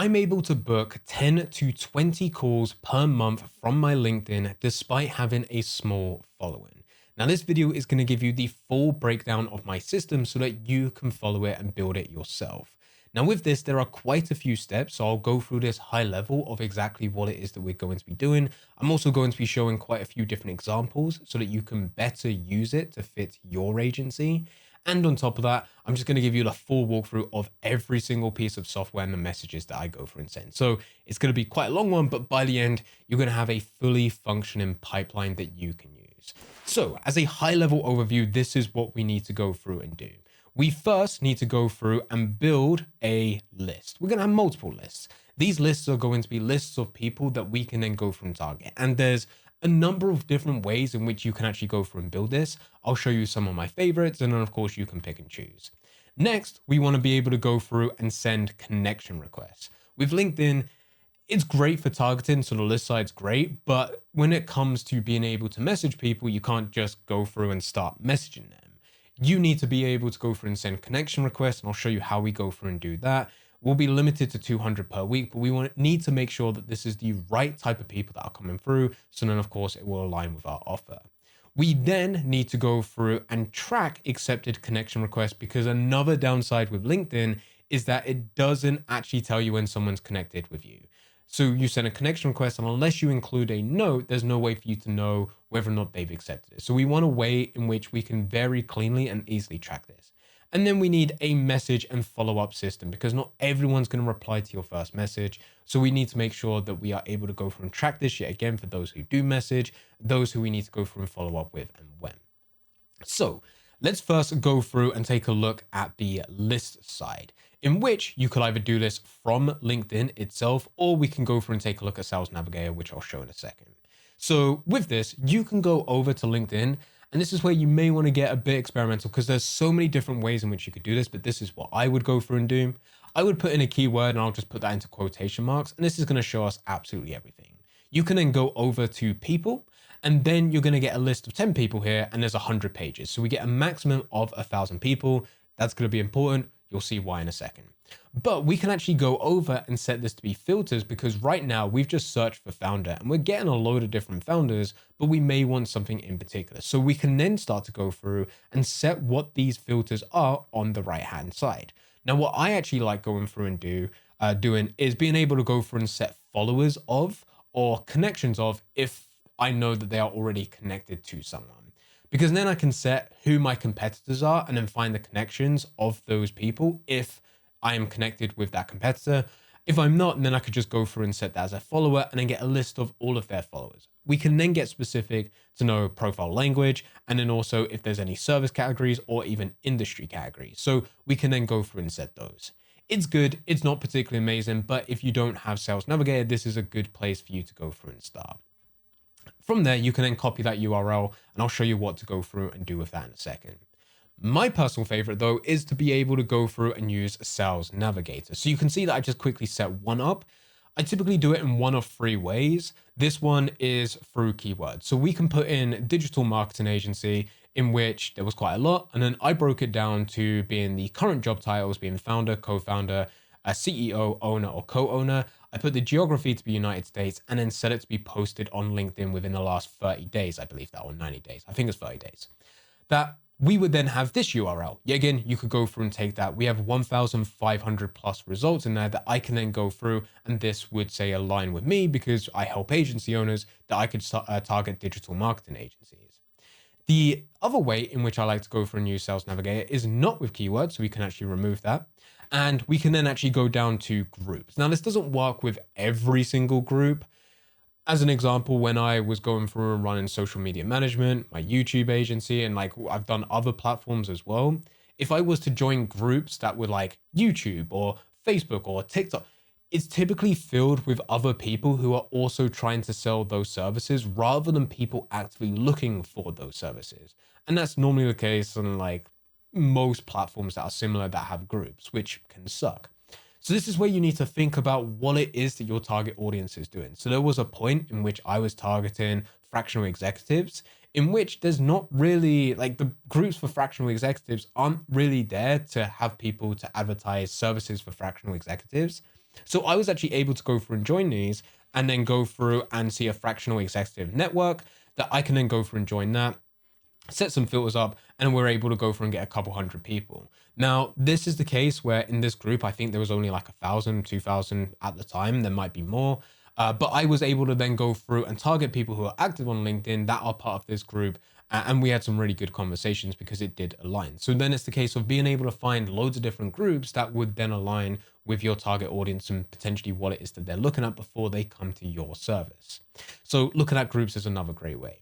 I'm able to book 10 to 20 calls per month from my LinkedIn despite having a small following. Now, this video is going to give you the full breakdown of my system so that you can follow it and build it yourself. Now, with this, there are quite a few steps, so I'll go through this high level of exactly what it is that we're going to be doing. I'm also going to be showing quite a few different examples so that you can better use it to fit your agency. And on top of that, I'm just going to give you the full walkthrough of every single piece of software and the messages that I go through and send. So it's going to be quite a long one, but by the end, you're going to have a fully functioning pipeline that you can use. So as a high level overview, this is what we need to go through and do. We first need to go through and build a list. We're going to have multiple lists. These lists are going to be lists of people that we can then go through and target. And there's a number of different ways in which you can actually go through and build this. I'll show you some of my favorites, and then of course you can pick and choose. Next, we want to be able to go through and send connection requests. With LinkedIn, it's great for targeting, so the list side's great, but when it comes to being able to message people, you can't just go through and start messaging them. You need to be able to go through and send connection requests, and I'll show you how we go through and do that. We'll be limited to 200 per week, but we need to make sure that this is the right type of people that are coming through. So then, of course, it will align with our offer. We then need to go through and track accepted connection requests, because another downside with LinkedIn is that it doesn't actually tell you when someone's connected with you. So you send a connection request, and unless you include a note, there's no way for you to know whether or not they've accepted it. So we want a way in which we can very cleanly and easily track this. And then we need a message and follow-up system, because not everyone's going to reply to your first message. So we need to make sure that we are able to go through and track this yet again for those who do message, those who we need to go through and follow up with, and when. So let's first go through and take a look at the list side, in which you could either do this from LinkedIn itself, or we can go through and take a look at Sales Navigator, which I'll show in a second. So with this, you can go over to LinkedIn, and this is where you may want to get a bit experimental, because there's so many different ways in which you could do this, but this is what I would go through and do. I would put in a keyword, and I'll just put that into quotation marks, and this is going to show us absolutely everything. You can then go over to people, and then you're going to get a list of 10 people here, and there's 100 pages. So we get a maximum of 1,000 people. That's going to be important. You'll see why in a second. But we can actually go over and set this to be filters, because right now we've just searched for founder and we're getting a load of different founders, but we may want something in particular. So we can then start to go through and set what these filters are on the right hand side. Now, what I actually like going through and doing is being able to go through and set followers of or connections of, if I know that they are already connected to someone. Because then I can set who my competitors are and then find the connections of those people if I am connected with that competitor. If I'm not, then I could just go through and set that as a follower and then get a list of all of their followers. We can then get specific to know profile language, and then also if there's any service categories or even industry categories. So we can then go through and set those. It's good. It's not particularly amazing, but if you don't have Sales Navigator, this is a good place for you to go through and start. From there, you can then copy that URL, and I'll show you what to go through and do with that in a second. My personal favorite, though, is to be able to go through and use Sales Navigator. So you can see that I just quickly set one up. I typically do it in one of three ways. This one is through keywords. So we can put in digital marketing agency, in which there was quite a lot. And then I broke it down to being the current job titles, being founder, co-founder, a CEO, owner, or co-owner. I put the geography to be United States, and then set it to be posted on LinkedIn within the last 30 days, I believe that, or 90 days. I think it's 30 days. That we would then have this URL. Yet again, you could go through and take that. We have 1,500 plus results in there that I can then go through, and this would say align with me because I help agency owners, that I could target digital marketing agencies. The other way in which I like to go through and use Sales Navigator is not with keywords, so we can actually remove that. And we can then actually go down to groups. Now, this doesn't work with every single group. As an example, when I was going through and running social media management, my YouTube agency, and like I've done other platforms as well, if I was to join groups that were like YouTube or Facebook or TikTok, it's typically filled with other people who are also trying to sell those services rather than people actively looking for those services. And that's normally the case on like most platforms that are similar that have groups, which can suck. So this is where you need to think about what it is that your target audience is doing. So there was a point in which I was targeting fractional executives, in which there's not really, like, the groups for fractional executives aren't really there to have people to advertise services for fractional executives. So I was actually able to go through and join these and then go through and see a fractional executive network that I can then go through and join that, set some filters up, and we're able to go through and get a couple hundred people. Now, this is the case where in this group, I think there was only like 1,000, 2,000 at the time. There might be more. But I was able to then go through and target people who are active on LinkedIn that are part of this group. And we had some really good conversations because it did align. So then it's the case of being able to find loads of different groups that would then align with your target audience and potentially what it is that they're looking at before they come to your service. So looking at groups is another great way.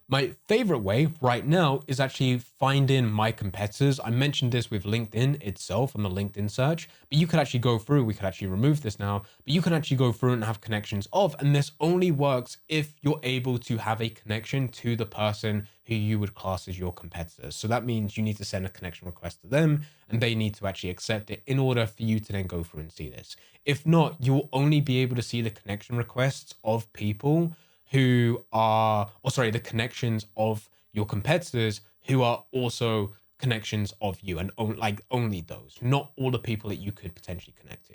My favorite way right now is actually finding my competitors. I mentioned this with LinkedIn itself on the LinkedIn search, but you could actually go through, we could actually remove this now, but you can actually go through and have connections of, and this only works if you're able to have a connection to the person who you would class as your competitors. So that means you need to send a connection request to them and they need to actually accept it in order for you to then go through and see this. If not, you'll only be able to see the connection requests of people who are, or sorry, the connections of your competitors who are also connections of you, and only those, not all the people that you could potentially connect to.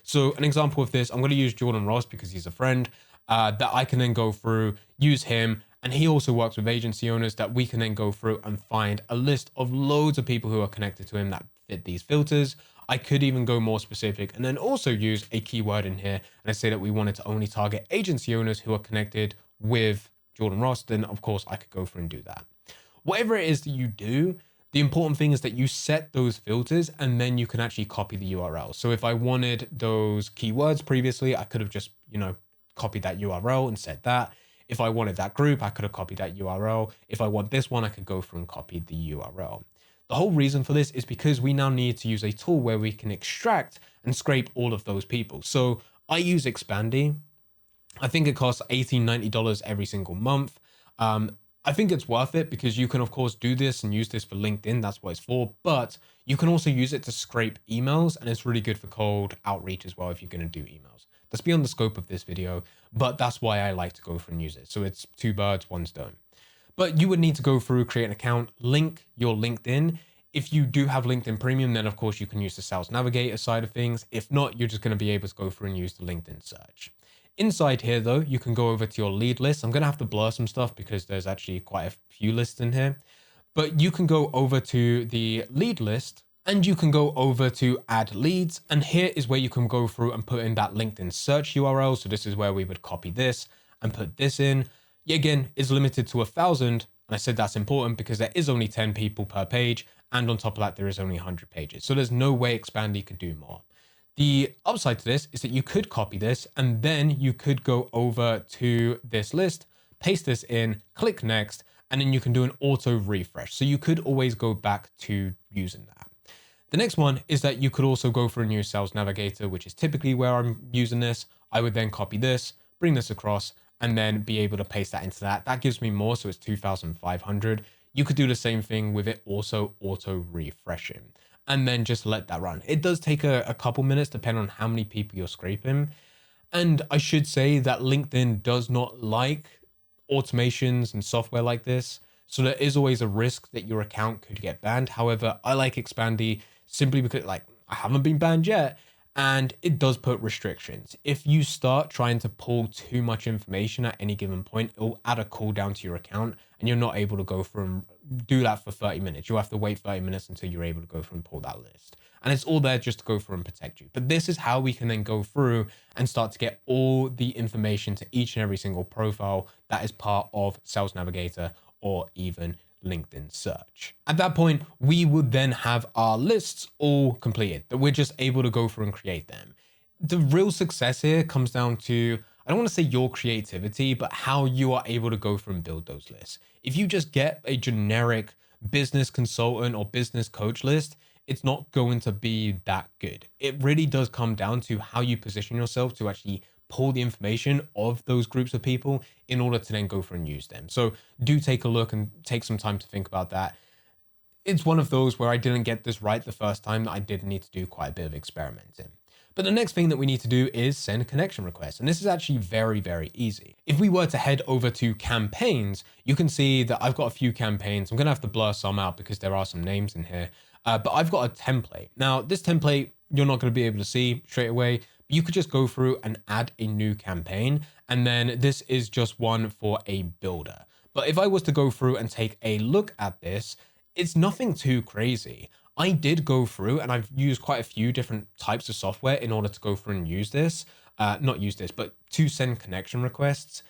So an example of this, I'm going to use Jordan Ross because he's a friend that I can then go through, use him, and he also works with agency owners that we can then go through and find a list of loads of people who are connected to him that fit these filters. I could even go more specific and then also use a keyword in here. And I say that we wanted to only target agency owners who are connected with Jordan Ross. Then of course I could go through and do that. Whatever it is that you do, the important thing is that you set those filters and then you can actually copy the URL. So if I wanted those keywords previously, I could have just, copied that URL and said that. If I wanted that group, I could have copied that URL. If I want this one, I could go through and copy the URL. The whole reason for this is because we now need to use a tool where we can extract and scrape all of those people. So I use Expandi. I think it costs $80, $90 every single month. I think it's worth it because you can, of course, do this and use this for LinkedIn. That's what it's for. But you can also use it to scrape emails, and it's really good for cold outreach as well if you're going to do emails. That's beyond the scope of this video, but that's why I like to go through and use it. So it's two birds, one stone. But you would need to go through, create an account, link your LinkedIn. If you do have LinkedIn Premium, then of course you can use the Sales Navigator side of things. If not, you're just going to be able to go through and use the LinkedIn search. Inside here though, you can go over to your lead list. I'm going to have to blur some stuff because there's actually quite a few lists in here. But you can go over to the lead list and you can go over to add leads. And here is where you can go through and put in that LinkedIn search URL. So this is where we would copy this and put this in. Again, is limited to 1,000. And I said that's important because there is only 10 people per page. And on top of that, there is only 100 pages. So there's no way Expandi could do more. The upside to this is that you could copy this and then you could go over to this list, paste this in, click next, and then you can do an auto refresh. So you could always go back to using that. The next one is that you could also go for a new Sales Navigator, which is typically where I'm using this. I would then copy this, bring this across, and then be able to paste that into that. That gives me more, so it's 2,500. You could do the same thing with it also auto refreshing and then just let that run. It does take a couple minutes depending on how many people you're scraping. And I should say that LinkedIn does not like automations and software like this. So there is always a risk that your account could get banned. However, I like Expandi simply because I haven't been banned yet. And it does put restrictions. If you start trying to pull too much information at any given point, it'll add a cooldown to your account and you're not able to go through and do that for 30 minutes. You'll have to wait 30 minutes until you're able to go through and pull that list. And it's all there just to go through and protect you. But this is how we can then go through and start to get all the information to each and every single profile that is part of Sales Navigator or even LinkedIn search. At that point, we would then have our lists all completed, that we're just able to go through and create them. The real success here comes down to, I don't want to say your creativity, but how you are able to go through and build those lists. If you just get a generic business consultant or business coach list, it's not going to be that good. It really does come down to how you position yourself to actually pull the information of those groups of people in order to then go through and use them. So do take a look and take some time to think about that. It's one of those where I didn't get this right the first time, that I did need to do quite a bit of experimenting. But the next thing that we need to do is send connection requests. And this is actually very, very easy. If we were to head over to campaigns, you can see that I've got a few campaigns. I'm going to have to blur some out because there are some names in here. But I've got a template. Now, this template, you're not going to be able to see straight away, You could just go through and add a new campaign. And then this is just one for a builder. But if I was to go through and take a look at this, it's nothing too crazy. I did go through and I've used quite a few different types of software in order to go through and use this. Not use this, but to send connection requests.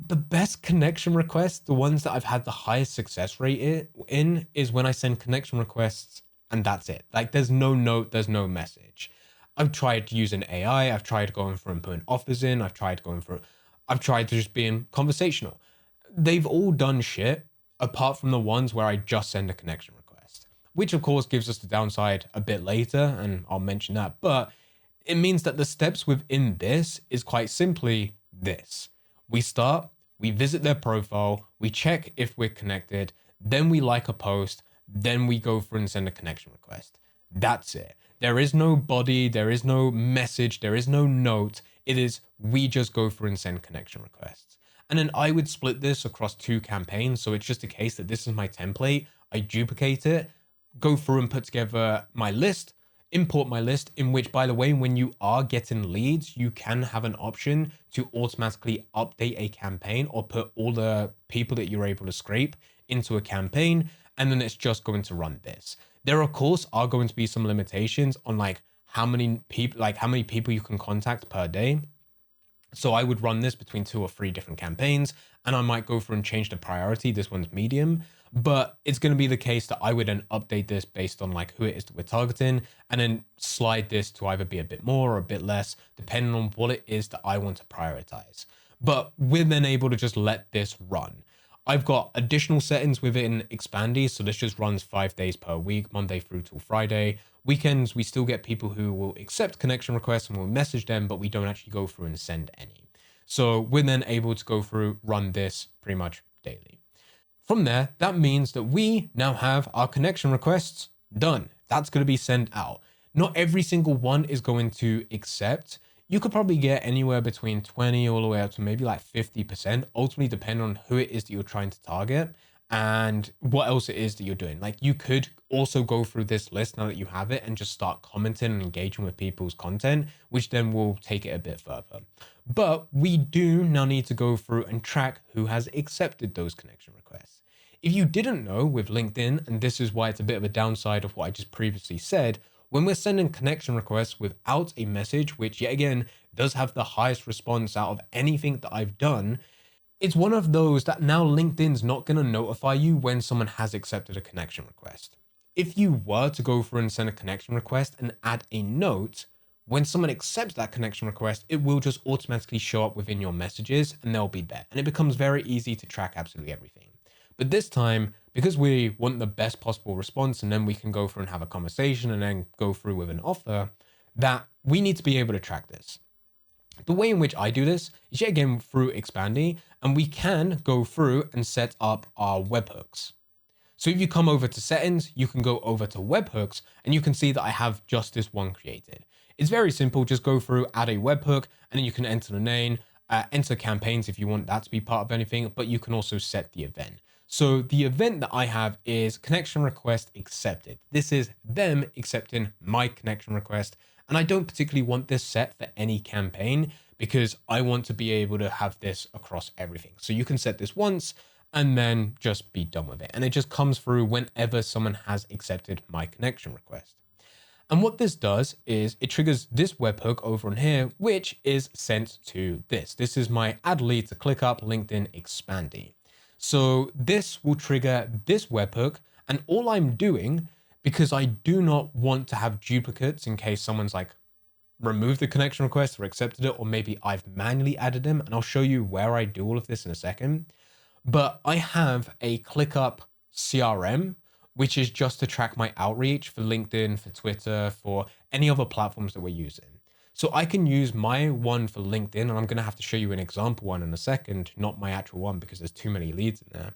The best connection requests, the ones that I've had the highest success rate in, is when I send connection requests and that's it. Like there's no note, there's no message. I've tried using AI, I've tried going through and putting offers in, I've tried to just being conversational. They've all done shit apart from the ones where I just send a connection request, which of course gives us the downside a bit later, and I'll mention that. But it means that the steps within this is quite simply this. We start, we visit their profile, we check if we're connected, then we like a post, then we go through and send a connection request. That's it. There is no body, there is no message, there is no note. It is, we just go through and send connection requests. And then I would split this across 2 campaigns. So it's just a case that this is my template. I duplicate it, go through and put together my list, import my list, in which, by the way, when you are getting leads, you can have an option to automatically update a campaign or put all the people that you're able to scrape into a campaign. And then it's just going to run this. There, of course, are going to be some limitations on like how many people you can contact per day. So I would run this between 2 or 3 different campaigns, and I might go through and change the priority. This one's medium, but it's going to be the case that I would then update this based on like who it is that we're targeting, and then slide this to either be a bit more or a bit less, depending on what it is that I want to prioritize. But we're then able to just let this run. I've got additional settings within Expandi, so this just runs 5 days per week, Monday through till Friday. Weekends, we still get people who will accept connection requests and we'll message them, but we don't actually go through and send any. So we're then able to go through, run this pretty much daily. From there, that means that we now have our connection requests done. That's going to be sent out. Not every single one is going to accept. You could probably get anywhere between 20 all the way up to maybe like 50%, ultimately depending on who it is that you're trying to target and what else it is that you're doing. Like you could also go through this list now that you have it and just start commenting and engaging with people's content, which then will take it a bit further. But we do now need to go through and track who has accepted those connection requests. If you didn't know with LinkedIn, and this is why it's a bit of a downside of what I just previously said, when we're sending connection requests without a message, which yet again does have the highest response out of anything that I've done, it's one of those that now LinkedIn's not going to notify you when someone has accepted a connection request. If you were to go through and send a connection request and add a note, when someone accepts that connection request, it will just automatically show up within your messages and they'll be there. And it becomes very easy to track absolutely everything. But this time, because we want the best possible response and then we can go through and have a conversation and then go through with an offer, that we need to be able to track this. The way in which I do this is yet again through Expandi, and we can go through and set up our webhooks. So if you come over to settings, you can go over to webhooks and you can see that I have just this one created. It's very simple. Just go through, add a webhook, and then you can enter the name, enter campaigns if you want that to be part of anything, but you can also set the event. So the event that I have is connection request accepted. This is them accepting my connection request. And I don't particularly want this set for any campaign because I want to be able to have this across everything. So you can set this once and then just be done with it. And it just comes through whenever someone has accepted my connection request. And what this does is it triggers this webhook over on here, which is sent to this. This is my add lead to ClickUp LinkedIn Expandi. So this will trigger this webhook, and all I'm doing, because I do not want to have duplicates in case someone's like removed the connection request or accepted it, or maybe I've manually added them, and I'll show you where I do all of this in a second. But I have a ClickUp CRM, which is just to track my outreach for LinkedIn, for Twitter, for any other platforms that we're using. So I can use my one for LinkedIn, and I'm going to have to show you an example one in a second, not my actual one because there's too many leads in there.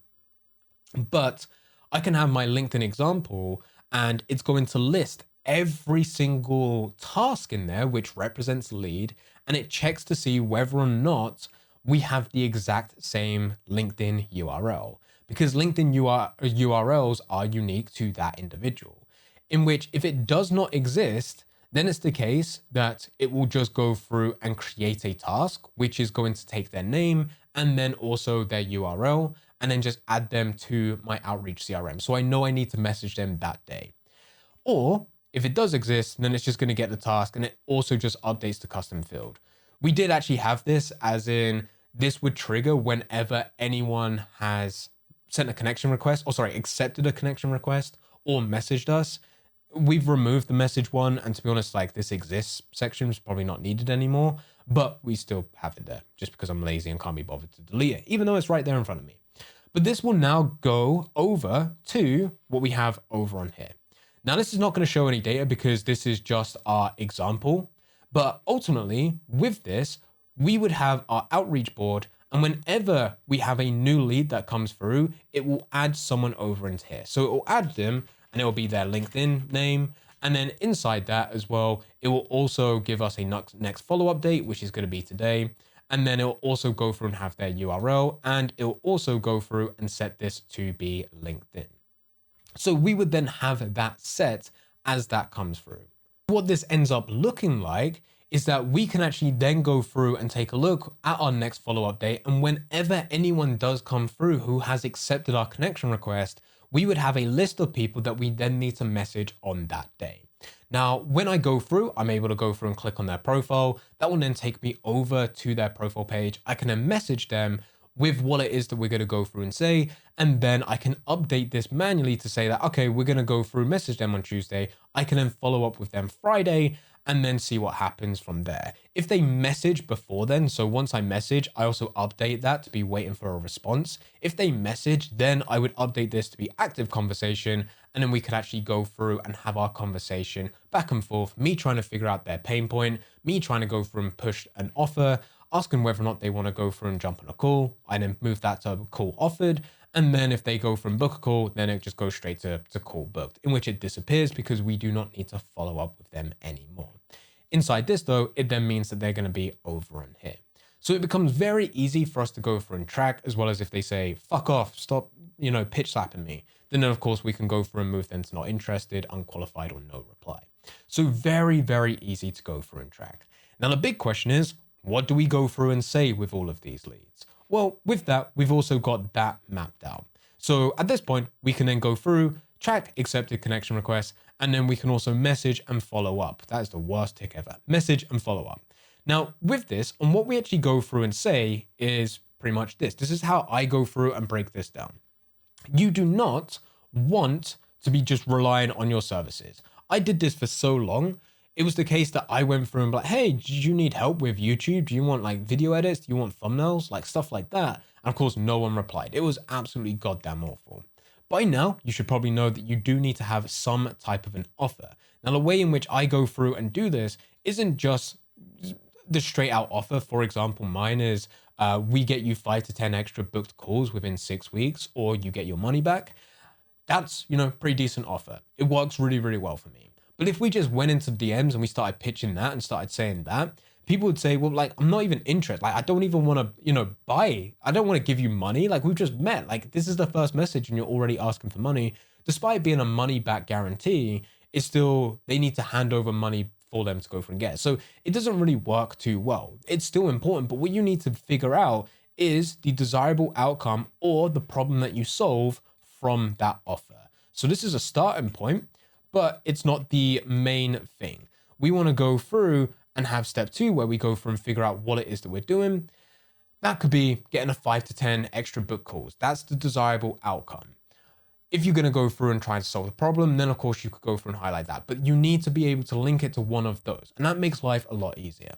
But I can have my LinkedIn example, and it's going to list every single task in there, which represents a lead, and it checks to see whether or not we have the exact same LinkedIn URL, because LinkedIn URLs are unique to that individual, in which if it does not exist, then it's the case that it will just go through and create a task, which is going to take their name and then also their URL, and then just add them to my Outreach CRM. So I know I need to message them that day. Or if it does exist, then it's just going to get the task and it also just updates the custom field. We did actually have this, as in this would trigger whenever anyone has sent a connection request, or sorry, accepted a connection request or messaged us. We've removed the message one, and to be honest, like this exists section is probably not needed anymore, but we still have it there just because I'm lazy and can't be bothered to delete it, even though it's right there in front of me. But this will now go over to what we have over on here. Now, this is not going to show any data because this is just our example, but ultimately with this, we would have our outreach board, and whenever we have a new lead that comes through, it will add someone over into here. So it will add them and it will be their LinkedIn name. And then inside that as well, it will also give us a next follow-up date, which is going to be today. And then it will also go through and have their URL, and it will also go through and set this to be LinkedIn. So we would then have that set as that comes through. What this ends up looking like is that we can actually then go through and take a look at our next follow-up date. And whenever anyone does come through who has accepted our connection request, we would have a list of people that we then need to message on that day. Now, when I go through, I'm able to go through and click on their profile. That will then take me over to their profile page. I can then message them with what it is that we're going to go through and say, and then I can update this manually to say that, okay, we're going to go through, message them on Tuesday. I can then follow up with them Friday and then see what happens from there. If they message before then, so once I message, I also update that to be waiting for a response. If they message, then I would update this to be active conversation, and then we could actually go through and have our conversation back and forth, me trying to figure out their pain point, me trying to go through and push an offer, asking whether or not they want to go through and jump on a call. I then move that to a call offered. And then if they go from book a call, then it just goes straight to call booked, in which it disappears because we do not need to follow up with them anymore. Inside this though, it then means that they're going to be over on here. So it becomes very easy for us to go through and track, as well as if they say, fuck off, stop, pitch slapping me. Then of course we can go through and move them to not interested, unqualified, or no reply. So very, very easy to go through and track. Now the big question is, what do we go through and say with all of these leads? Well, with that, we've also got that mapped out. So at this point, we can then go through, track accepted connection requests, and then we can also message and follow up. That is the worst tick ever. Message and follow up. Now, with this, and what we actually go through and say is pretty much this. This is how I go through and break this down. You do not want to be just relying on your services. I did this for so long. It was the case that I went through and like, hey, did you need help with YouTube? Do you want like video edits? Do you want thumbnails? Like stuff like that. And of course, no one replied. It was absolutely goddamn awful. By now, you should probably know that you do need to have some type of an offer. Now, the way in which I go through and do this isn't just the straight out offer. For example, mine is we get you 5 to 10 extra booked calls within 6 weeks, or you get your money back. That's, pretty decent offer. It works really, really well for me. But if we just went into DMs and we started pitching that and started saying that, people would say, well, like, I'm not even interested. Like, I don't even want to, buy. I don't want to give you money. Like, we've just met. Like, this is the first message and you're already asking for money. Despite being a money back guarantee, it's still, they need to hand over money for them to go through and get. So it doesn't really work too well. It's still important, but what you need to figure out is the desirable outcome or the problem that you solve from that offer. So this is a starting point, but it's not the main thing. We want to go through and have step 2 where we go through and figure out what it is that we're doing. That could be getting a 5 to 10 extra book calls. That's the desirable outcome. If you're going to go through and try to solve the problem, then of course you could go through and highlight that, but you need to be able to link it to one of those. And that makes life a lot easier.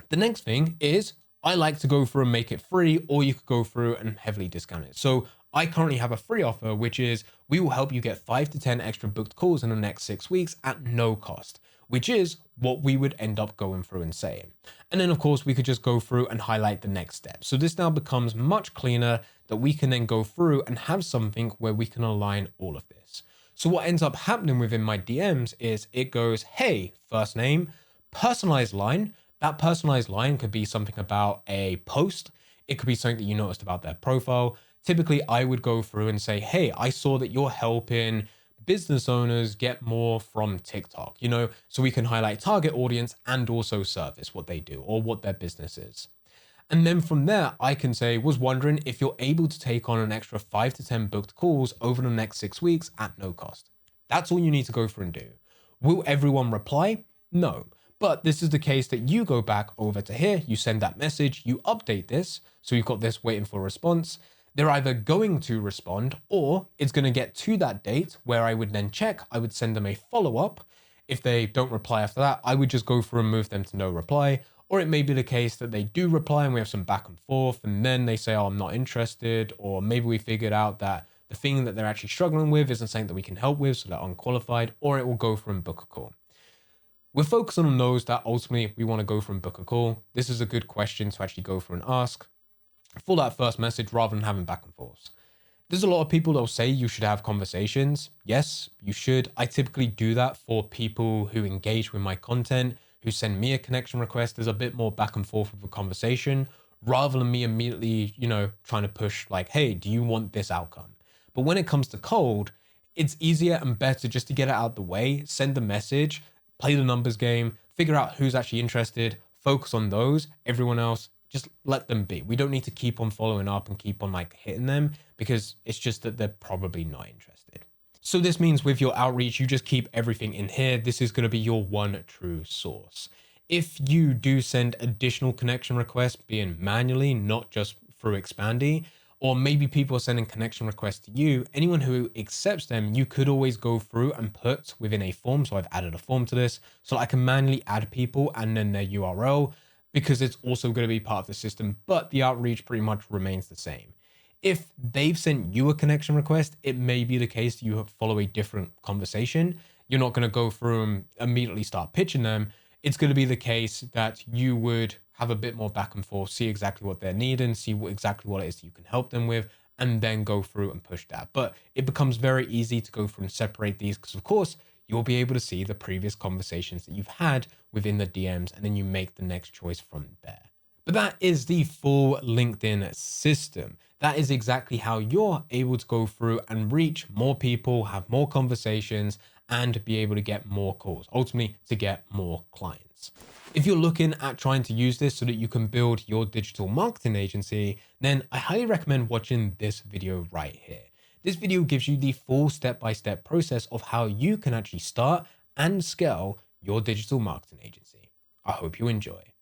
The next thing is I like to go through and make it free, or you could go through and heavily discount it. So I currently have a free offer, which is we will help you get 5 to 10 extra booked calls in the next 6 weeks at no cost, which is what we would end up going through and saying. And then of course we could just go through and highlight the next step. So this now becomes much cleaner that we can then go through and have something where we can align all of this. So what ends up happening within my DMs is it goes, hey, first name, personalized line. That personalized line could be something about a post. It could be something that you noticed about their profile. Typically, I would go through and say, hey, I saw that you're helping business owners get more from TikTok, you know, so we can highlight target audience and also service what they do or what their business is. And then from there, I can say, was wondering if you're able to take on an extra 5 to 10 booked calls over the next 6 weeks at no cost. That's all you need to go through and do. Will everyone reply? No. But this is the case that you go back over to here, you send that message, you update this. So you've got this waiting for a response. They're either going to respond or it's going to get to that date where I would then check, I would send them a follow-up. If they don't reply after that, I would just go through and move them to no reply. Or it may be the case that they do reply and we have some back and forth and then they say, oh, I'm not interested. Or maybe we figured out that the thing that they're actually struggling with isn't something that we can help with, so they're unqualified, or it will go through and book a call. We're focusing on those that ultimately we want to go through and book a call. This is a good question to actually go through and ask for that first message rather than having back and forth. There's a lot of people that will say you should have conversations. Yes, you should. I typically do that for people who engage with my content, who send me a connection request. There's a bit more back and forth of a conversation rather than me immediately, you know, trying to push like, hey, do you want this outcome? But when it comes to cold, it's easier and better just to get it out the way, send the message, play the numbers game, figure out who's actually interested, focus on those. Everyone else, just let them be. We don't need to keep on following up and keep on like hitting them because it's just that they're probably not interested. So this means with your outreach, you just keep everything in here. This is going to be your one true source. If you do send additional connection requests, being manually, not just through Expandi, or maybe people are sending connection requests to you, anyone who accepts them, you could always go through and put within a form. So I've added a form to this so I can manually add people and then their URL, because it's also going to be part of the system, but the outreach pretty much remains the same. If they've sent you a connection request, it may be the case you follow a different conversation. You're not going to go through and immediately start pitching them. It's going to be the case that you would have a bit more back and forth, see exactly what they're needing, see exactly what it is you can help them with, and then go through and push that. But it becomes very easy to go through and separate these because, of course, you'll be able to see the previous conversations that you've had within the DMs, and then you make the next choice from there. But that is the full LinkedIn system. That is exactly how you're able to go through and reach more people, have more conversations, and be able to get more calls, ultimately to get more clients. If you're looking at trying to use this so that you can build your digital marketing agency, then I highly recommend watching this video right here. This video gives you the full step-by-step process of how you can actually start and scale your digital marketing agency. I hope you enjoy.